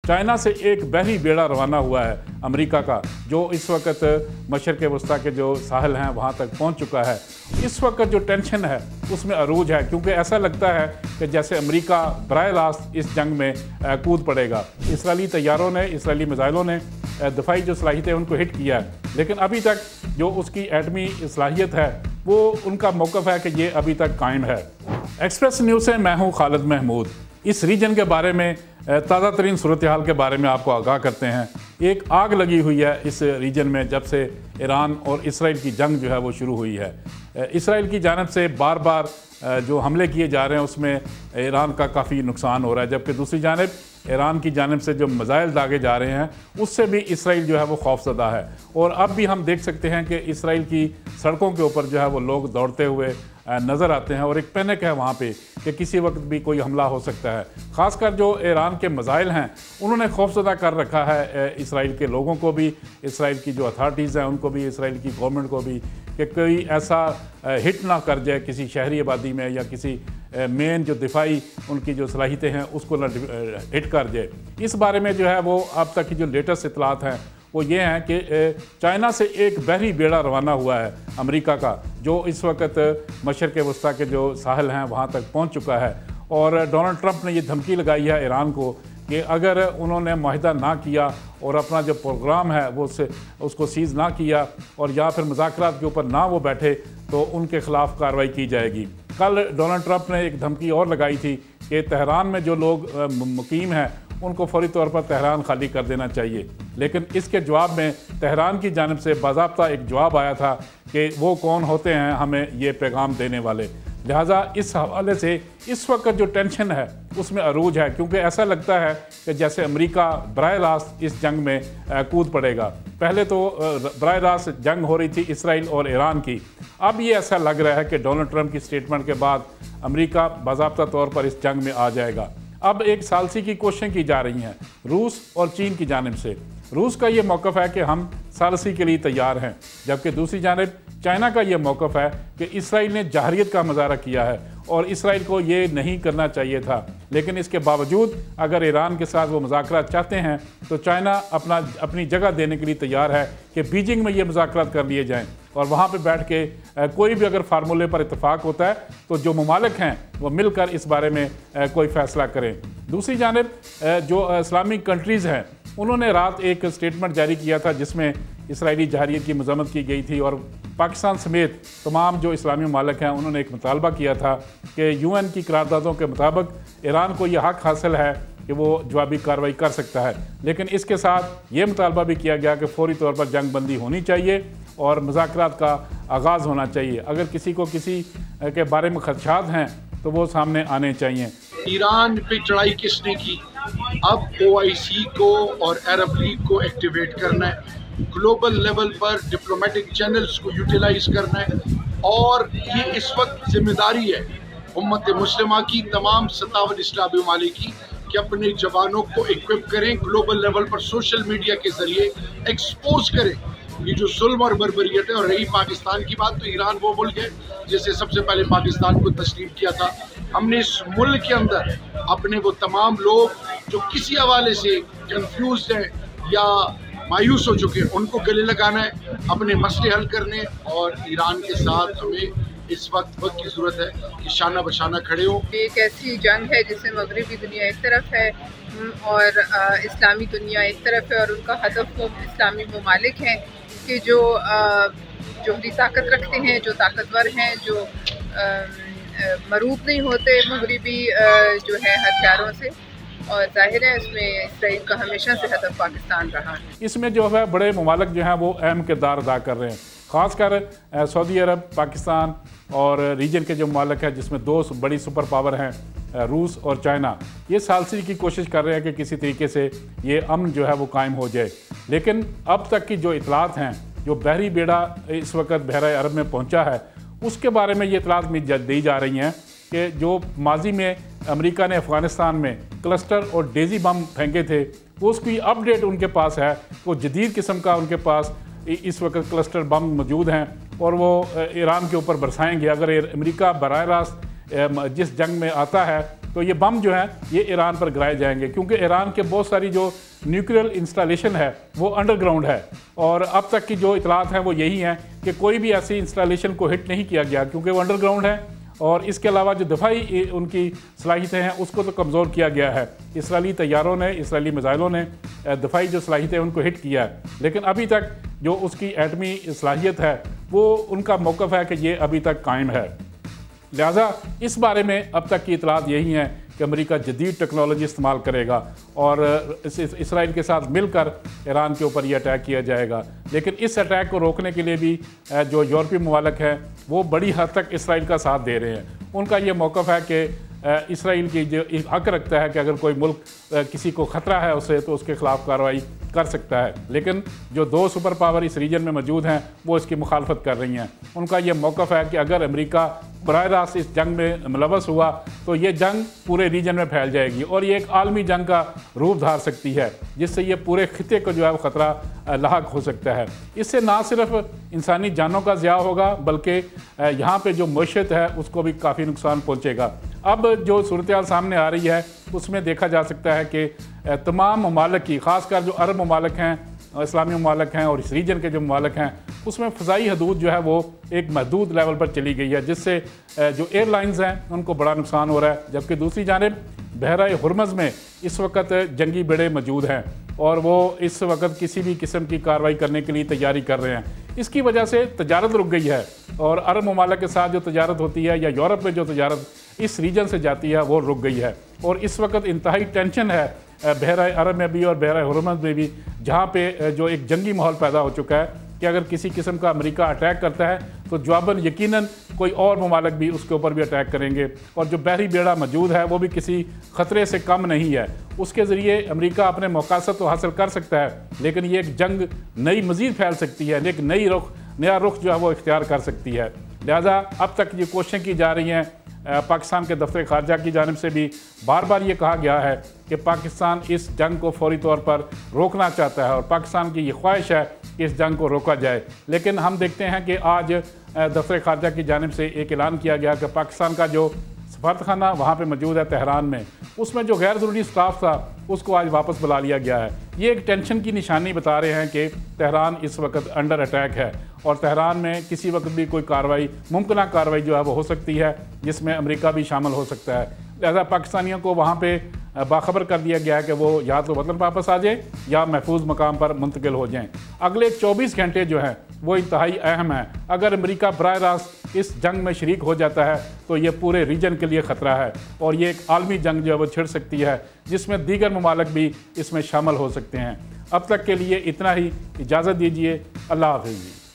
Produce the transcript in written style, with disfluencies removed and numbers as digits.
China से एक बहरी बेड़ा रवाना हुआ है अमेरिका का, जो इस वक्त मशरक़ वस्ता के जो साहिल हैं वहाँ तक पहुँच चुका है। इस वक्त जो टेंशन है उसमें अरूज है, क्योंकि ऐसा लगता है कि जैसे अमेरिका बराह रास्त इस जंग में कूद पड़ेगा। इसराइली तैयारों ने, इसराइली मिसाइलों ने दफाई जो सलाहियत है उनको हिट किया है, लेकिन अभी तक जो उसकी एटमी सलाहियत है वो उनका मौक़िफ़ है कि ये अभी तक कायम है। एक्सप्रेस न्यूज़ से मैं हूँ खालिद महमूद। इस रीजन के बारे में ताज़ा तरीन सूरत हाल के बारे में आपको आगाह करते हैं। एक आग लगी हुई है इस रीजन में जब से ईरान और इसराइल की जंग जो है वो शुरू हुई है। इसराइल की जानब से बार बार जो हमले किए जा रहे हैं उसमें ईरान का काफ़ी नुकसान हो रहा है, जबकि दूसरी जानब ईरान की जानब से जो मिसाइल दागे जा रहे हैं उससे भी इसराइल जो है वो खौफज़दा है। और अब भी हम देख सकते हैं कि इसराइल की सड़कों के ऊपर जो है वो लोग दौड़ते हुए नज़र आते हैं और एक पैनिक है वहाँ पे कि किसी वक्त भी कोई हमला हो सकता है। ख़ासकर जो ईरान के मिसाइल हैं उन्होंने खौफज़दा कर रखा है इसराइल के लोगों को भी, इसराइल की जो अथॉरिटीज़ हैं उनको भी, इसराइल की गवर्नमेंट को भी, कि कोई ऐसा हिट ना कर जाए किसी शहरी आबादी में या किसी मेन जो दिफाई उनकी जो सलाहियतें हैं उसको ना हिट कर जाए। इस बारे में जो है वो अब तक की जो लेटेस्ट इतलात हैं वो ये हैं कि चाइना से एक बहरी बेड़ा रवाना हुआ है अमेरिका का, जो इस वक्त मशरक़ वस्ता के जो साहिल हैं वहाँ तक पहुँच चुका है। और डोनाल्ड ट्रंप ने ये धमकी लगाई है ईरान को कि अगर उन्होंने माहिदा ना किया और अपना जो प्रोग्राम है वो उसको सीज़ ना किया और या फिर मुज़ाकरात के ऊपर ना वो बैठे तो उनके ख़िलाफ़ कार्रवाई की जाएगी। कल डोनाल्ड ट्रंप ने एक धमकी और लगाई थी कि तेहरान में जो लोग मुकीम हैं उनको फौरी तौर पर तेहरान खाली कर देना चाहिए, लेकिन इसके जवाब में तेहरान की जानिब से बाज़ाब्ता एक जवाब आया था कि वो कौन होते हैं हमें ये पैगाम देने वाले। लिहाजा इस हवाले से इस वक्त जो टेंशन है उसमें अरूज है, क्योंकि ऐसा लगता है कि जैसे अमेरिका बराह रास्त इस जंग में कूद पड़ेगा। पहले तो बराह रास्त जंग हो रही थी इसराइल और ईरान की, अब ये ऐसा लग रहा है कि डोनाल्ड ट्रंप की स्टेटमेंट के बाद अमेरिका बाज़ाब्ता तौर पर इस जंग में आ जाएगा। अब एक सालसी की कोशिशें की जा रही हैं रूस और चीन की जानिब से। रूस का ये मौक़िफ़ है कि हम सालसी के लिए तैयार हैं, जबकि दूसरी जानिब चाइना का ये मौक़िफ़ है कि इसराइल ने जहरियत का मुज़ाहरा किया है और इसराइल को ये नहीं करना चाहिए था, लेकिन इसके बावजूद अगर ईरान के साथ वो मुज़ाकरात चाहते हैं तो चाइना अपनी जगह देने के लिए तैयार है कि बीजिंग में ये मुज़ाकरात कर लिए जाएँ और वहाँ पे बैठ के कोई भी अगर फार्मूले पर इत्तेफाक होता है तो जो ममालिक हैं वो मिलकर इस बारे में कोई फ़ैसला करें। दूसरी जानिब जो इस्लामिक कंट्रीज़ हैं उन्होंने रात एक स्टेटमेंट जारी किया था जिसमें इसराइली जहरियत की मज़म्मत की गई थी और पाकिस्तान समेत तमाम जो इस्लामी ममालिक हैं उन्होंने एक मुतालबा किया था कि यूएन की करारदादों के मुताबिक ईरान को यह हक़ हासिल है कि वो जवाबी कार्रवाई कर सकता है, लेकिन इसके साथ ये मुतालबा भी किया गया कि फौरी तौर पर जंग बंदी होनी चाहिए और मुज़ाकरात का आगाज़ होना चाहिए। अगर किसी को किसी के बारे में खदशात हैं तो वो सामने आने चाहिए। ईरान पे चढ़ाई किसने की? अब OIC को और अरब लीग को एक्टिवेट करना है, ग्लोबल लेवल पर डिप्लोमेटिक चैनल्स को यूटिलाइज करना है और ये इस वक्त जिम्मेदारी है उम्मत मुस्लिमा की, तमाम 57 इस्लामी ममालिक की, कि अपने जवानों को इक्विप करें, ग्लोबल लेवल पर सोशल मीडिया के ज़रिए एक्सपोज करें ये जो जुल्म और बर्बरियत है। और रही पाकिस्तान की बात, तो ईरान वो मुल्क है जिससे सबसे पहले पाकिस्तान को तस्लीम किया था। हमने इस मुल्क के अंदर अपने वो तमाम लोग जो किसी हवाले से कंफ्यूज हैं या मायूस हो चुके हैं उनको गले लगाना है, अपने मसले हल करने, और ईरान के साथ हमें इस वक्त की ज़रूरत है कि शाना बशाना खड़े हो। एक ऐसी जंग है जिसमें मगरबी दुनिया एक तरफ है और इस्लामी दुनिया एक तरफ है और उनका हदफ वो इस्लामी ममालिक हैं कि जो जोहरी ताकत रखते हैं, जो ताकतवर हैं, जो मरूब नहीं होते मगरबी जो है हथियारों से, और जाहिर है इसमें इसराइल का हमेशा से हदफ पाकिस्तान रहा है। इसमें जो है बड़े ममालिक जो हैं वो अहम किरदार अदा कर रहे हैं, ख़ासकर सऊदी अरब, पाकिस्तान और रीजन के जो ममालिक हैं जिसमें दो बड़ी सुपर पावर हैं रूस और चाइना। ये सालसी की कोशिश कर रहे हैं कि किसी तरीके से ये अमन जो है वो कायम हो जाए, लेकिन अब तक की जो इतलात हैं, जो बहरी बेड़ा इस वक्त बहरा अरब में पहुँचा है उसके बारे में ये इतलात दी जा रही हैं कि जो माजी में अमेरिका ने अफ़गानिस्तान में क्लस्टर और डेज़ी बम फेंके थे वो उसकी अपडेट उनके पास है, तो जदीद किस्म का उनके पास इस वक्त क्लस्टर बम मौजूद हैं और वो ईरान के ऊपर बरसाएंगे। अगर अमेरिका बराह रास्त जिस जंग में आता है तो तो ये बम जो हैं ये ईरान पर गिराए जाएंगे, क्योंकि ईरान के बहुत सारी जो न्यूक्लियर इंस्टॉलेशन है वो अंडरग्राउंड है। और अब तक की जो इतलात हैं वो यही हैं कि कोई भी ऐसी इंस्टॉलेशन को हिट नहीं किया गया, क्योंकि वो अंडरग्राउंड है। और इसके अलावा जो दफाई उनकी सलाहियतें हैं उसको तो कमज़ोर किया गया है। इसराइली तैयारों ने, इसराइली मिसाइलों ने दफाई जो सलाहियतें उनको हिट किया है, लेकिन अभी तक जो उसकी एटमी सलाहियत है वो उनका मौक़िफ़ है कि ये अभी तक कायम है। लिहाजा इस बारे में अब तक की इतलात यही हैं कि अमेरिका जदीद टेक्नोलॉजी इस्तेमाल करेगा और इसराइल के साथ मिलकर ईरान के ऊपर ये अटैक किया जाएगा। लेकिन इस अटैक को रोकने के लिए भी जो यूरोपीय ममालिक हैं वो बड़ी हद तक इसराइल का साथ दे रहे हैं। उनका ये मौक़िफ़ है कि इसराइल की जो हक़ रखता है कि अगर कोई मुल्क किसी को ख़तरा है उसे, तो उसके ख़िलाफ़ कार्रवाई कर सकता है। लेकिन जो दो सुपर पावर इस रीजन में मौजूद हैं वो इसकी मुखालफत कर रही हैं। उनका ये मौक़िफ़ है कि अगर अमेरिका बराह रास्त इस जंग में मुलव्वस हुआ तो ये जंग पूरे रीजन में फैल जाएगी और ये एक आलमी जंग का रूप धार सकती है, जिससे ये पूरे खिते को जो है वो ख़तरा लाहक हो सकता है। इससे ना सिर्फ इंसानी जानों का ज़िया होगा बल्कि यहाँ पे जो मईशत है उसको भी काफ़ी नुकसान पहुँचेगा। अब जो सूरत हाल सामने आ रही है उसमें देखा जा सकता है कि तमाम ममालिक की, ख़ासकर जो अरब ममालिक हैं, इस्लामी ममालिक हैं और इस रीजन के जो ममालिक हैं, उसमें फ़ज़ाई हदूद जो है वो एक महदूद लेवल पर चली गई है, जिससे जो एयरलाइंस हैं उनको बड़ा नुकसान हो रहा है। जबकि दूसरी जानिब बहराए हुर्मज़ में इस वक्त जंगी बेड़े मौजूद हैं और वो इस वक्त किसी भी किस्म की कार्रवाई करने के लिए तैयारी कर रहे हैं। इसकी वजह से तजारत रुक गई है और अरब ममालिक के साथ जो तजारत होती है या यूरोप में जो तजारत इस रीजन से जाती है वो रुक गई है। और इस वक्त इंतहाई टेंशन है बहराए अरब में भी और बहराए हुर्मज़ में भी, जहाँ पे जो एक जंगी माहौल पैदा हो चुका है कि अगर किसी किस्म का अमेरिका अटैक करता है तो जवाबन यकीनन कोई और ममालिक भी उसके ऊपर भी अटैक करेंगे। और जो बहरी बेड़ा मौजूद है वो भी किसी ख़तरे से कम नहीं है। उसके ज़रिए अमेरिका अपने मकासद तो हासिल कर सकता है, लेकिन ये एक जंग नई मज़ीद फैल सकती है, एक नया रुख जो है वो इख्तियार कर सकती है। लिहाजा अब तक ये कोशिशें की जा रही हैं, पाकिस्तान के दफ्तर ख़ारजा की जानिब से भी बार बार ये कहा गया है कि पाकिस्तान इस जंग को फौरी तौर पर रोकना चाहता है और पाकिस्तान की ये ख्वाहिश है कि इस जंग को रोका जाए। लेकिन हम देखते हैं कि आज दफ्तर ख़ारजा की जानिब से एक ऐलान किया गया कि पाकिस्तान का जो सफारतखाना वहाँ पे मौजूद है तेहरान में, उसमें जो गैर ज़रूरी स्टाफ था उसको आज वापस बुला लिया गया है। ये एक टेंशन की निशानी बता रहे हैं कि तेहरान इस वक्त अंडर अटैक है और तेहरान में किसी वक्त भी कोई कार्रवाई, मुमकिन कार्रवाई जो है वो हो सकती है, जिसमें अमेरिका भी शामिल हो सकता है। लिहाजा पाकिस्तानियों को वहाँ पे बाखबर कर दिया गया है कि वो या तो वतन वापस आ जाए या महफूज मकाम पर मुंतकिल हो जाएं। अगले 24 घंटे जो हैं वो इंतहाई अहम है। अगर अमेरिका बराह रास्त इस जंग में शरीक हो जाता है तो ये पूरे रीजन के लिए ख़तरा है और ये एक आलमी जंग जो है वो छिड़ सकती है, जिसमें दीगर ममालिक भी इसमें शामिल हो सकते हैं। अब तक के लिए इतना ही, इजाज़त दीजिए। अल्लाह हाफ़िज़।